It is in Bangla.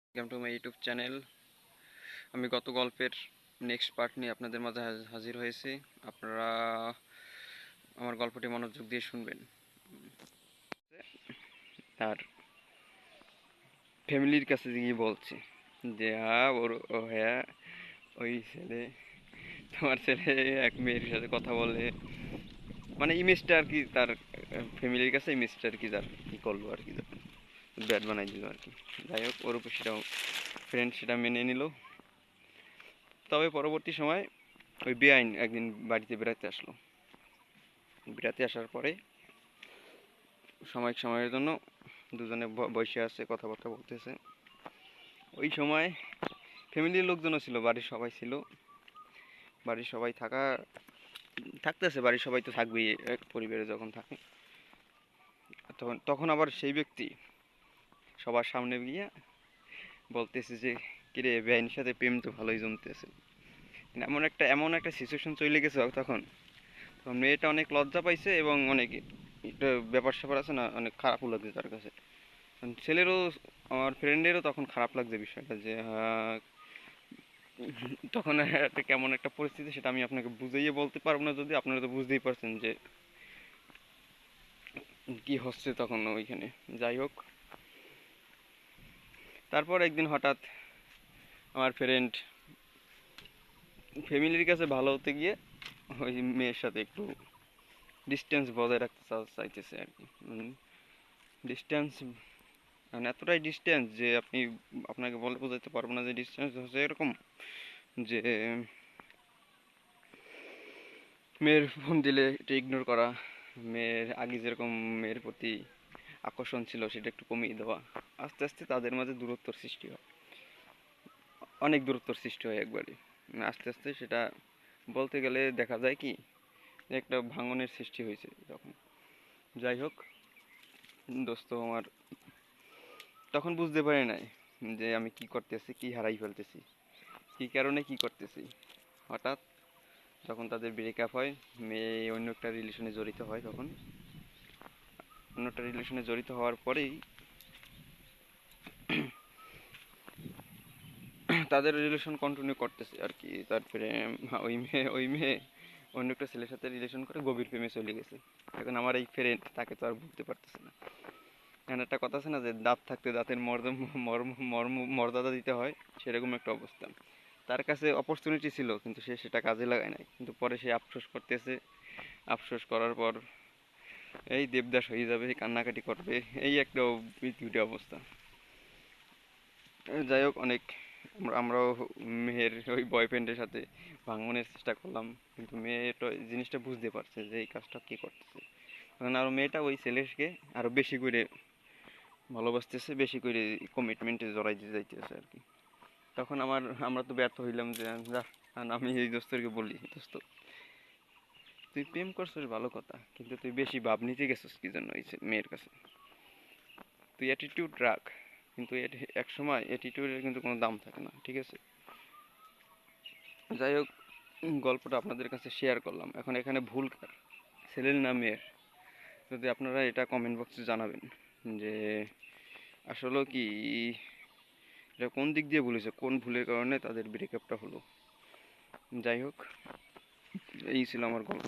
Welcome to my YouTube channel. আমি গত গল্পের নেক্সট পার্ট নিয়ে আপনাদের মাঝে হাজির হয়েছি। আপনারা আমার গল্পটি মনোযোগ দিয়ে শুনবেন। আর ফ্যামিলির কাছে গিয়ে বলছে যে হ্যাঁ, ওই ছেলে, তোমার ছেলে এক মেয়ের সাথে কথা বলে, মানে ইমেজটা আর কি তার ফ্যামিলির কাছে ইমেজটা আর কি তার কি করলো আর কি, ব্যাড বানাই দিল আর কি। যাই হোক, ওর উপর সেটা ফ্রেন্ড সেটা মেনে নিল। তবে পরবর্তী সময় ওই বেআইন একদিন বাড়িতে বেড়াতে আসলো। বেড়াতে আসার পরে সময়ের জন্য দুজনে বসে আছে, কথাবার্তা বলতেছে। ওই সময় ফ্যামিলির লোকজনও ছিল, বাড়ির সবাই ছিল। বাড়ির সবাই থাকতেছে, বাড়ির সবাই তো থাকবেই এক পরিবারে যখন থাকে। তখন আবার সেই ব্যক্তি সবার সামনে গিয়ে বলতেছে যে, কিরে বেআইনের সাথে প্রেম তো ভালোই জমতেছে। এমন একটা সিচুয়েশন চলে গেছে তখন। তো মেয়েটা অনেক লজ্জা পাইছে এবং অনেক ব্যাপার স্যাপার আছে না, অনেক খারাপও লাগছে তার কাছে। ছেলেরও, আমার ফ্রেন্ডেরও তখন খারাপ লাগছে বিষয়টা, যে তখন একটা কেমন একটা পরিস্থিতি, সেটা আমি আপনাকে বুঝাইয়ে বলতে পারবো না। যদি আপনারা তো বুঝতেই পারছেন যে কি হচ্ছে তখন ওইখানে। যাই হোক, তারপর একদিন হঠাৎ আমার ফ্রেন্ড ফ্যামিলির কাছে ভালো হতে গিয়ে ওই মেয়ের সাথে একটু ডিস্টেন্স বজায় রাখতে চাইতেছে আর কি। ডিস্টেন্স মানে এতটাই ডিস্টেন্স যে আপনাকে বলে বোঝাতে পারবো না। যে ডিস্টেন্স হচ্ছে এরকম যে মেয়ের ফোন দিলে এটা ইগনোর করা, মেয়ের আগে যেরকম মেয়ের প্রতি আকর্ষণ ছিল সেটা একটু কমিয়ে দেওয়া। আস্তে আস্তে তাদের মাঝে দূরত্বর সৃষ্টি হয়, অনেক দূরত্বর সৃষ্টি হয় একবারে। আস্তে আস্তে সেটা বলতে গেলে দেখা যায় কি, যে একটা ভাঙনের সৃষ্টি হয়েছে তখন। যাই হোক, দোস্ত আমার তখন বুঝতে পারি নাই যে আমি কি করতেছি, কি হারাই ফেলতেছি, কি কারণে কি করতেছি। হঠাৎ যখন তাদের ব্রেকআপ হয়, মেয়ে অন্য একটা রিলেশনে জড়িত হয়, তখন অন্য একটা রিলেশনে জড়িত হওয়ার পরেই তাদের রিলেশন কন্টিনিউ করতেছে আর কি। তারপরে ওই মেয়ে অন্য একটা ছেলের সাথে রিলেশন করে গভীর প্রেমে চলে গেছে। এখন আমার এই ফ্রেন্ড তাকে তো আর বুঝতে পারতেছে না। এখানে একটা কথা আছে না, যে দাঁত থাকতে দাঁতের মর্যাদা দিতে হয়, সেরকম একটা অবস্থা। তার কাছে অপরচুনিটি ছিল, কিন্তু সে সেটা কাজে লাগায় নাই। কিন্তু পরে সে আফসোস করতেছে। আফসোস করার পর এই দেবদাস হয়ে যাবে, কান্নাকাটি করবে, এই একটা দুইটা অবস্থা। যাই হোক, আমরাও মেয়ের ওই বয়ফ্রেন্ডের সাথে ভাঙনের চেষ্টা করলাম, কিন্তু মেয়ে তো এই জিনিসটা বুঝতে পারছে যে এই কাজটা কি করতেছে। কারণ আরো মেয়েটা ওই ছেলেকে আরো বেশি করে ভালোবাসতেছে, বেশি করে কমিটমেন্টে জড়াই দিতে যাইতেছে আর কি। তখন আমরা তো ব্যর্থ হইলাম যে যা। আর আমি এই দোস্তকে বলি, দোস্ত তুই প্রেম করছিস ভালো কথা, কিন্তু তুই বেশি ভাব নিতে গেছিস কি জন্য ওই মেয়ের কাছে। তুই অ্যাটিটিউড রাখ, কিন্তু এক সময় অ্যাটিটিউডের কিন্তু কোনো দাম থাকে না, ঠিক আছে? যাই হোক, গল্পটা আপনাদের কাছে শেয়ার করলাম। এখন এখানে ভুল কার, ছেলের না মেয়ের? যদি আপনারা এটা কমেন্ট বক্সে জানাবেন যে আসলে কি এটা কোন দিক দিয়ে ভুলেছে, কোন ভুলের কারণে তাদের ব্রেকআপটা হলো। যাই হোক, এই ছিল আমার গল্প।